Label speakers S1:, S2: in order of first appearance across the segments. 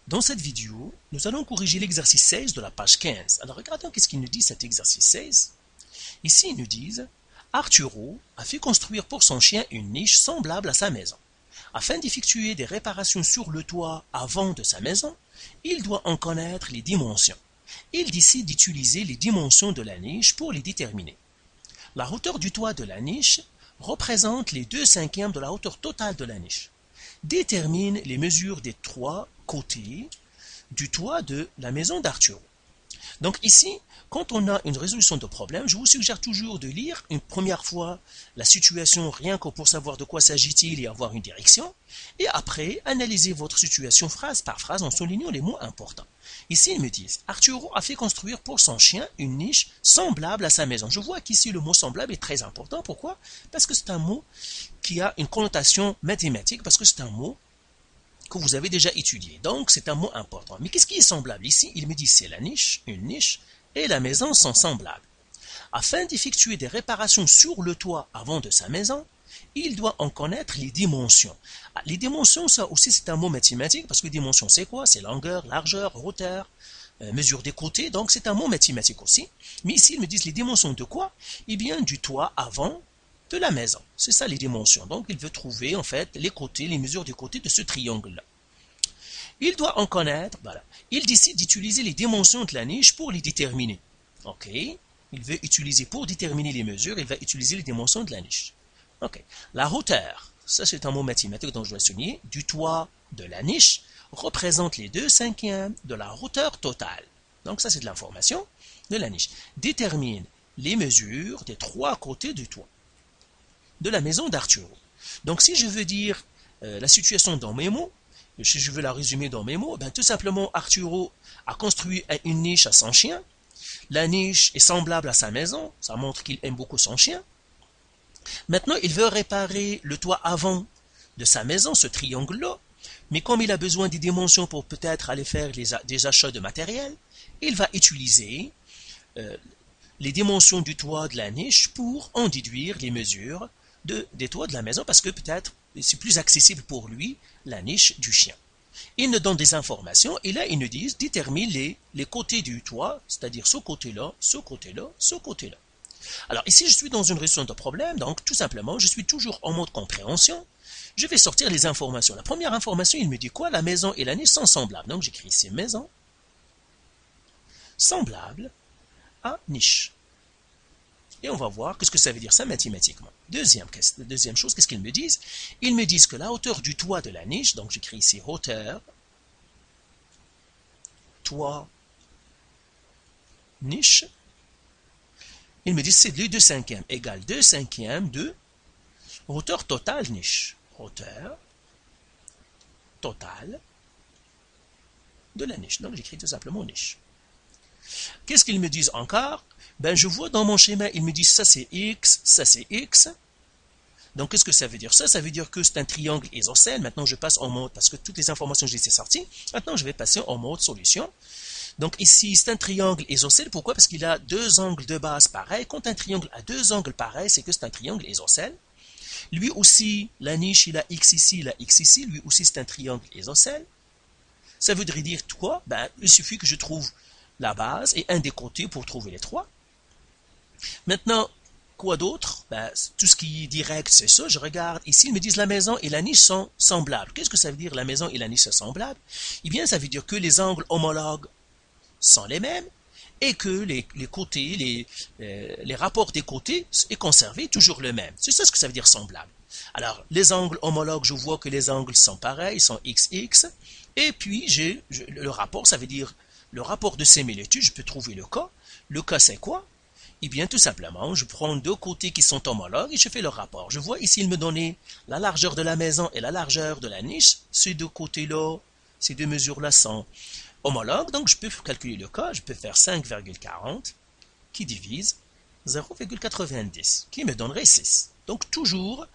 S1: Dans cette vidéo, nous allons corriger l'exercice 16 de la page 15. Alors regardons qu'est-ce qu'il nous dit cet exercice 16. Ici, ils nous disent Arturo a fait construire pour son chien une niche semblable à sa maison. Afin d'effectuer des réparations sur le toit avant de sa maison, il doit en connaître les dimensions. Il décide d'utiliser les dimensions de la niche pour les déterminer. La hauteur du toit de la niche représente les 2/5 de la hauteur totale de la niche. Détermine les mesures des trois côtés du toit de la maison d'Arturo. Donc ici, quand on a une résolution de problème, je vous suggère toujours de lire une première fois la situation rien que pour savoir de quoi s'agit-il et avoir une direction, et après, analyser votre situation phrase par phrase en soulignant les mots importants. Ici, ils me disent, Arturo a fait construire pour son chien une niche semblable à sa maison. Je vois qu'ici, le mot semblable est très important. Pourquoi? Parce que c'est un mot qui a une connotation mathématique, parce que c'est un mot que vous avez déjà étudié. Donc, c'est un mot important. Mais qu'est-ce qui est semblable ici? Il me dit c'est la niche, une niche, et la maison sont semblables. Afin d'effectuer des réparations sur le toit avant de sa maison, il doit en connaître les dimensions. Les dimensions, ça aussi, c'est un mot mathématique, parce que dimension, c'est quoi? C'est longueur, largeur, hauteur, mesure des côtés, donc c'est un mot mathématique aussi. Mais ici, ils me disent les dimensions de quoi? Eh bien, du toit avant de la maison. C'est ça les dimensions. Donc, il veut trouver, en fait, les côtés, les mesures des côtés de ce triangle-là. Il doit en connaître, voilà. Il décide d'utiliser les dimensions de la niche pour les déterminer. OK. Il veut utiliser, pour déterminer les mesures, il va utiliser les dimensions de la niche. OK. La hauteur, ça c'est un mot mathématique dont je dois souligner, du toit de la niche représente les 2/5 de la hauteur totale. Donc ça c'est de l'information de la niche. Détermine les mesures des trois côtés du toit de la maison d'Arturo. Donc si je veux dire la situation dans mes mots, si je veux la résumer dans mes mots, ben, tout simplement Arturo a construit une niche à son chien. La niche est semblable à sa maison, ça montre qu'il aime beaucoup son chien. Maintenant, il veut réparer le toit avant de sa maison, ce triangle-là, mais comme il a besoin des dimensions pour peut-être aller faire des achats de matériel, il va utiliser les dimensions du toit de la niche pour en déduire les mesures des toits de la maison, parce que peut-être c'est plus accessible pour lui, la niche du chien. Ils nous donnent des informations, et là ils nous disent, détermine les côtés du toit, c'est-à-dire ce côté-là, ce côté-là, ce côté-là. Alors ici je suis dans une résolution de problème, donc tout simplement je suis toujours en mode compréhension. Je vais sortir les informations. La première information, il me dit quoi? La maison et la niche sont semblables. Donc j'écris ici maison semblable à niche. Et on va voir qu'est-ce que ça veut dire ça mathématiquement. Deuxième chose, qu'est-ce qu'ils me disent? Ils me disent que la hauteur du toit de la niche, donc j'écris ici hauteur, toit, niche, ils me disent c'est les 2/5 égale 2/5 de hauteur totale niche. Hauteur totale de la niche. Donc j'écris tout simplement niche. Qu'est-ce qu'ils me disent encore? Ben, je vois dans mon schéma, ils me disent ça c'est X, ça c'est X. Donc, qu'est-ce que ça veut dire? Ça veut dire que c'est un triangle isocèle. Maintenant, je passe en mode, parce que toutes les informations que j'ai laissées sorties, maintenant, je vais passer en mode solution. Donc, ici, c'est un triangle isocèle. Pourquoi? Parce qu'il a deux angles de base pareils. Quand un triangle a deux angles pareils, c'est que c'est un triangle isocèle. Lui aussi, la niche, il a X ici, il a X ici. Lui aussi, c'est un triangle isocèle. Ça voudrait dire quoi? Ben, il suffit que je trouve la base et un des côtés pour trouver les trois. Maintenant, quoi d'autre? Ben, tout ce qui est direct, c'est ça. Je regarde ici, ils me disent la maison et la niche sont semblables. Qu'est-ce que ça veut dire la maison et la niche sont semblables? Eh bien, ça veut dire que les angles homologues sont les mêmes et que les côtés, les rapports des côtés est conservé toujours le même. C'est ça ce que ça veut dire semblable. Alors, les angles homologues, je vois que les angles sont pareils, sont XX. Et puis, le rapport, ça veut dire le rapport de similitude, je peux trouver le cas. Le cas, c'est quoi? Eh bien, tout simplement, je prends deux côtés qui sont homologues et je fais le rapport. Je vois ici, il me donnait la largeur de la maison et la largeur de la niche. Ces deux côtés-là, ces deux mesures-là sont homologues. Donc, je peux calculer le cas. Je peux faire 5,40 qui divise 0,90, qui me donnerait 6. Donc, toujours,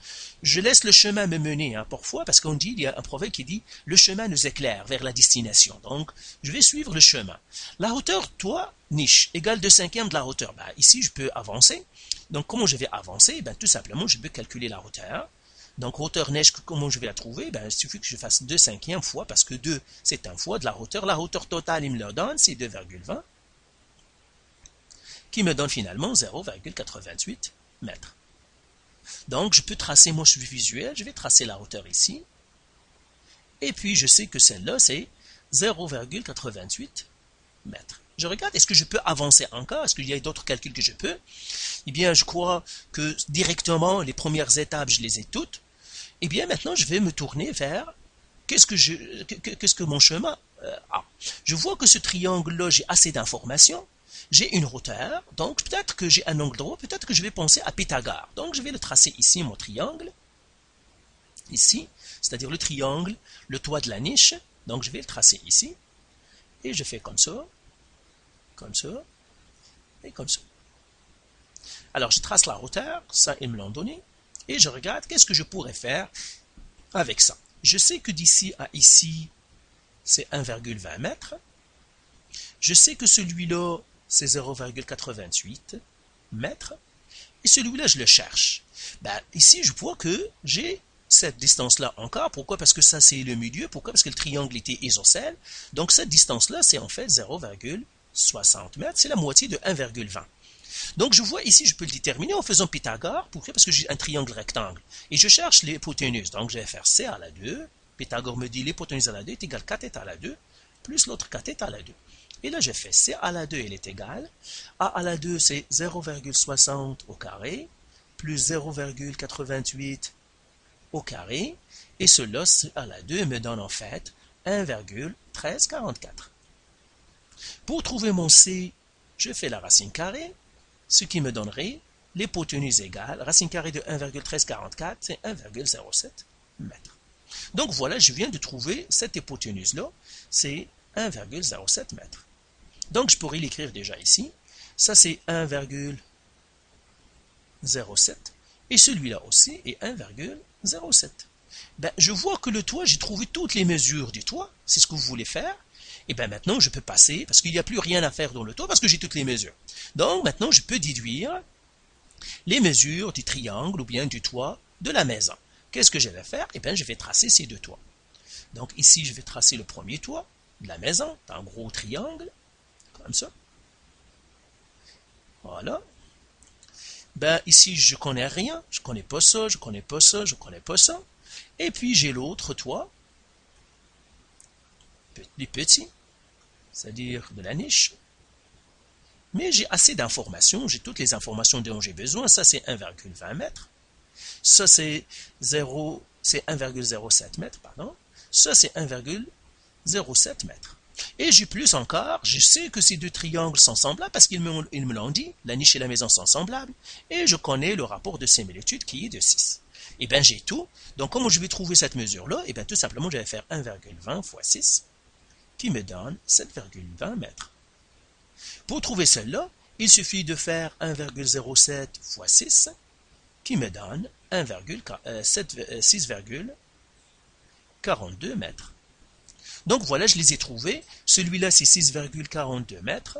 S1: je laisse le chemin me mener, parfois, parce qu'on dit, il y a un proverbe qui dit, le chemin nous éclaire vers la destination. Donc, je vais suivre le chemin. La hauteur, toit, niche, égale 2/5 de la hauteur. Ben, ici, je peux avancer. Donc, comment je vais avancer? Ben, tout simplement, je peux calculer la hauteur. Donc, hauteur neige, comment je vais la trouver? Ben, il suffit que je fasse 2/5 fois, parce que 2, c'est un fois de la hauteur. La hauteur totale, il me le donne, c'est 2,20, qui me donne finalement 0,88 mètres. Donc, je peux tracer, moi je suis visuel, je vais tracer la hauteur ici. Et puis, je sais que celle-là, c'est 0,88 mètres. Je regarde, est-ce que je peux avancer encore? Est-ce qu'il y a d'autres calculs que je peux? Eh bien, je crois que directement, les premières étapes, je les ai toutes. Eh bien, maintenant, je vais me tourner vers qu'est-ce que mon chemin a. Je vois que ce triangle-là, j'ai assez d'informations. J'ai une hauteur, donc peut-être que j'ai un angle droit, peut-être que je vais penser à Pythagore. Donc, je vais le tracer ici, mon triangle. Ici, c'est-à-dire le triangle, le toit de la niche. Donc, je vais le tracer ici. Et je fais comme ça, et comme ça. Alors, je trace la hauteur, ça, ils me l'ont donné. Et je regarde qu'est-ce que je pourrais faire avec ça. Je sais que d'ici à ici, c'est 1,20 mètres. Je sais que celui-là, c'est 0,88 mètres. Et celui-là, je le cherche. Ben, ici, je vois que j'ai cette distance-là encore. Pourquoi? Parce que ça, c'est le milieu. Pourquoi? Parce que le triangle était isocèle. Donc, cette distance-là, c'est en fait 0,60 mètres. C'est la moitié de 1,20. Donc, je vois ici, je peux le déterminer en faisant Pythagore. Pourquoi? Parce que j'ai un triangle rectangle. Et je cherche l'hypoténuse. Donc, je vais faire C à la 2. Pythagore me dit l'hypoténuse à la 2 est égale 4 à la 2, plus l'autre 4 à la 2. Et là, je fais C à la 2, elle est égale. A à la 2, c'est 0,60 au carré, plus 0,88 au carré. Et cela, C à la 2, me donne en fait 1,1344. Pour trouver mon C, je fais la racine carrée, ce qui me donnerait l'hypoténuse égale, racine carrée de 1,1344, c'est 1,07 mètres. Donc voilà, je viens de trouver cette hypoténuse-là, c'est 1,07 mètres. Donc je pourrais l'écrire déjà ici, ça c'est 1,07 et celui-là aussi est 1,07. Ben, je vois que le toit, j'ai trouvé toutes les mesures du toit, c'est ce que vous voulez faire. Et bien maintenant, je peux passer, parce qu'il n'y a plus rien à faire dans le toit, parce que j'ai toutes les mesures. Donc maintenant, je peux déduire les mesures du triangle ou bien du toit de la maison. Qu'est-ce que je vais faire? Eh bien, je vais tracer ces deux toits. Donc ici, je vais tracer le premier toit de la maison, un gros triangle, comme ça. Voilà. Ben ici, je connais rien, je connais pas ça, je connais pas ça, je connais pas ça. Et puis j'ai l'autre toit, plus petit, c'est-à-dire de la niche. Mais j'ai assez d'informations, j'ai toutes les informations dont j'ai besoin. Ça, c'est 1,20 mètres. Ça, c'est 1,07 mètres, pardon. Ça, c'est 1,07 mètres. Et j'ai plus encore, je sais que ces deux triangles sont semblables parce qu'ils me l'ont dit, la niche et la maison sont semblables, et je connais le rapport de similitude qui est de 6. Et bien, j'ai tout. Donc, comment je vais trouver cette mesure-là? Et bien, tout simplement, je vais faire 1,20 fois 6, qui me donne 7,20 mètres. Pour trouver celle-là, il suffit de faire 1,07 fois 6, qui me donne 6,42 mètres. Donc voilà, je les ai trouvés. Celui-là, c'est 6,42 mètres.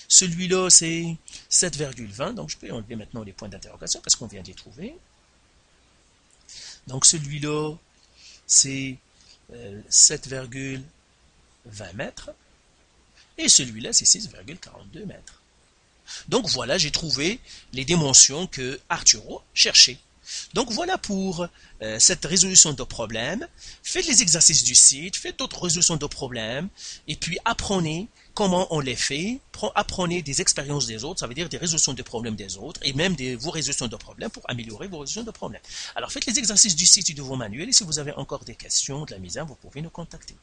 S1: Celui-là, c'est 7,20. Donc je peux enlever maintenant les points d'interrogation parce qu'on vient de les trouver. Donc celui-là, c'est 7,20 mètres. Et celui-là, c'est 6,42 mètres. Donc voilà, j'ai trouvé les dimensions que Arturo cherchait. Donc voilà pour cette résolution de problème. Faites les exercices du site, faites d'autres résolutions de problèmes, et puis apprenez comment on les fait, apprenez des expériences des autres, ça veut dire des résolutions de problèmes des autres, et même vos résolutions de problèmes pour améliorer vos résolutions de problèmes. Alors faites les exercices du site et de vos manuels, et si vous avez encore des questions, de la misère, vous pouvez nous contacter.